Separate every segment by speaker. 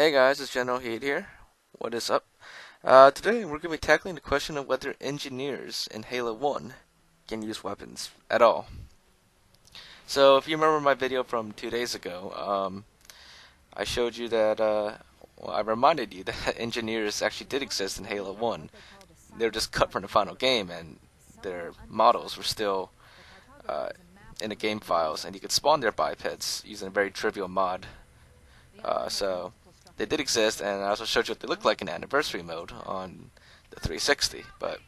Speaker 1: Hey guys, it's Generalkidd here. What is up? Today we're going to be tackling the question of whether engineers in Halo 1 can use weapons at all. So, if you remember my video from 2 days ago, I showed you that, I reminded you that engineers actually did exist in Halo 1. They were just cut from the final game, and their models were still uh, in the game files, and you could spawn their bipeds using a very trivial mod. So they did exist, and I also showed you what they look like in anniversary mode on the 360. But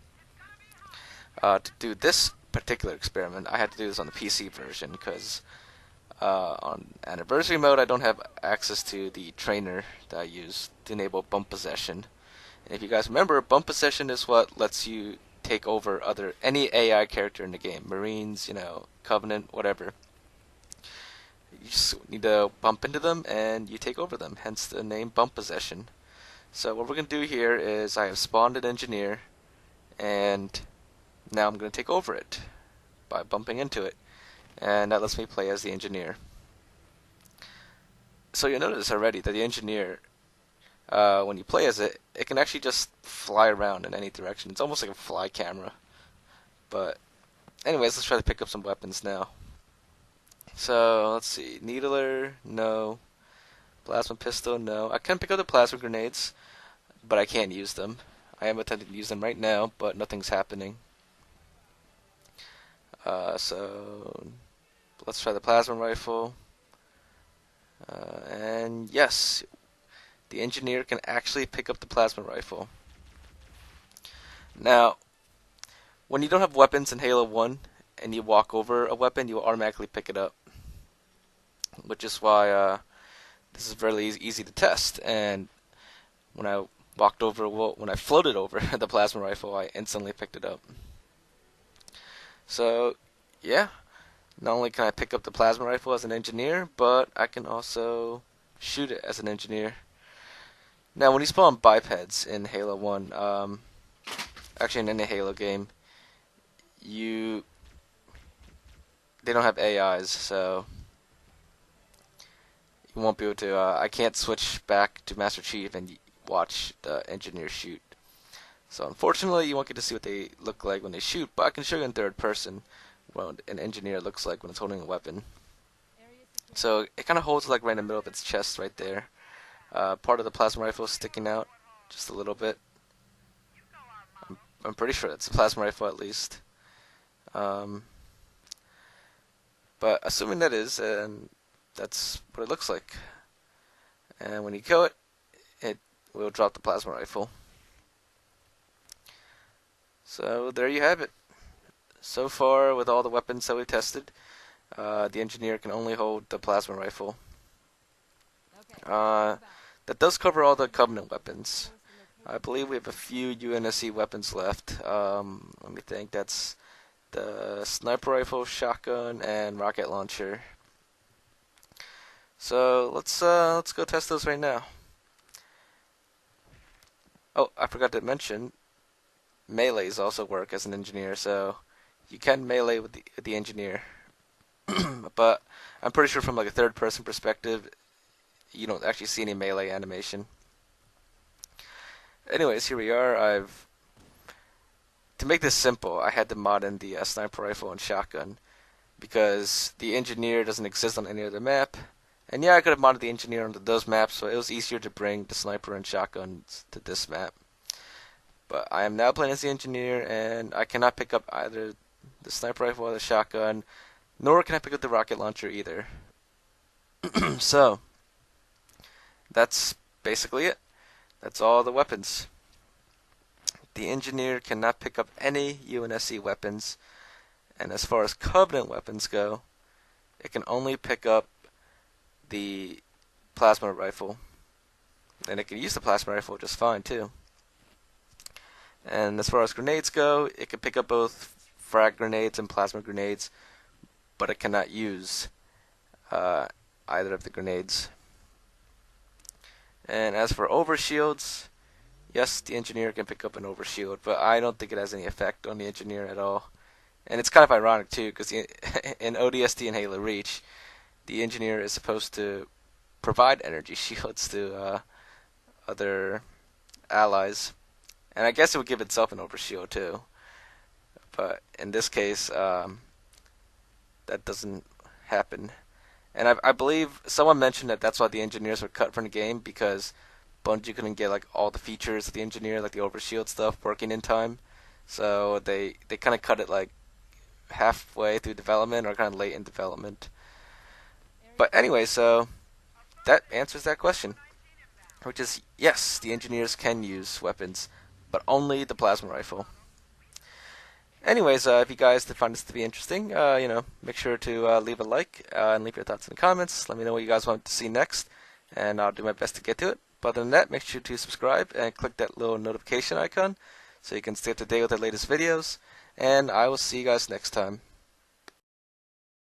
Speaker 1: to do this particular experiment, I had to do this on the PC version because on anniversary mode I don't have access to the trainer that I use to enable bump possession. And if you guys remember, bump possession is what lets you take over any AI character in the game, Marines, Covenant, whatever. You just need to bump into them and you take over them, hence the name bump possession. So what we're going to do here is I have spawned an engineer, and now I'm going to take over it by bumping into it, and that lets me play as the engineer. So you'll notice already that the engineer, when you play as it, it can actually just fly around in any direction. It's almost like a fly camera. But anyways, let's try to pick up some weapons now. So, let's see. Needler, no. Plasma pistol, no. I can pick up the plasma grenades, but I can't use them. I am attempting to use them right now, but nothing's happening. So, let's try the plasma rifle. And yes, the engineer can actually pick up the plasma rifle. Now, when you don't have weapons in Halo 1, and you walk over a weapon, you will automatically pick it up. Which is why this is very easy to test. And when I when I floated over the plasma rifle, I instantly picked it up. So, yeah, not only can I pick up the plasma rifle as an engineer, but I can also shoot it as an engineer. Now, when you spawn bipeds in Halo 1, actually in any Halo game, they don't have AIs, so you won't be able to, I can't switch back to Master Chief and watch the engineer shoot. So unfortunately, you won't get to see what they look like when they shoot, but I can show you in third person what an engineer looks like when it's holding a weapon. So it kind of holds like right in the middle of its chest right there. Part of the plasma rifle is sticking out just a little bit. I'm pretty sure it's a plasma rifle at least. But assuming that is, and that's what it looks like. And when you kill it, it will drop the plasma rifle. So there you have it. So far, with all the weapons that we tested, the engineer can only hold the plasma rifle. That does cover all the Covenant weapons. I believe we have a few UNSC weapons left. Let me think. That's the sniper rifle, shotgun, and rocket launcher. So let's go test those right now. Oh, I forgot to mention, melees also work as an engineer, so you can melee with the engineer. But I'm pretty sure from like a third person perspective, you don't actually see any melee animation. Anyways, here we are. To make this simple, I had to mod in the sniper rifle and shotgun because the engineer doesn't exist on any other map. And yeah, I could have modded the engineer onto those maps, so it was easier to bring the sniper and shotguns to this map. But I am now playing as the engineer, and I cannot pick up either the sniper rifle or the shotgun, nor can I pick up the rocket launcher either. So, that's basically it. That's all the weapons. The engineer cannot pick up any UNSC weapons, and as far as Covenant weapons go, it can only pick up the plasma rifle, and it can use the plasma rifle just fine too. And as far as grenades go, it can pick up both frag grenades and plasma grenades, but it cannot use either of the grenades. And as for overshields, yes, the engineer can pick up an overshield, but I don't think it has any effect on the engineer at all. And it's kind of ironic too, because in ODST and Halo Reach, the engineer is supposed to provide energy shields to other allies. And I guess it would give itself an overshield too. But in this case, that doesn't happen. And I believe someone mentioned that that's why the engineers were cut from the game, because Bungie couldn't get like all the features of the engineer, like the overshield stuff, working in time. So they kind of cut it like halfway through development or kind of late in development. But anyway, so that answers that question, which is yes, the engineers can use weapons, but only the plasma rifle. Anyways, if you guys did find this to be interesting, make sure to leave a like and leave your thoughts in the comments. Let me know what you guys want to see next, and I'll do my best to get to it. But other than that, make sure to subscribe and click that little notification icon so you can stay up to date with the latest videos. And I will see you guys next time.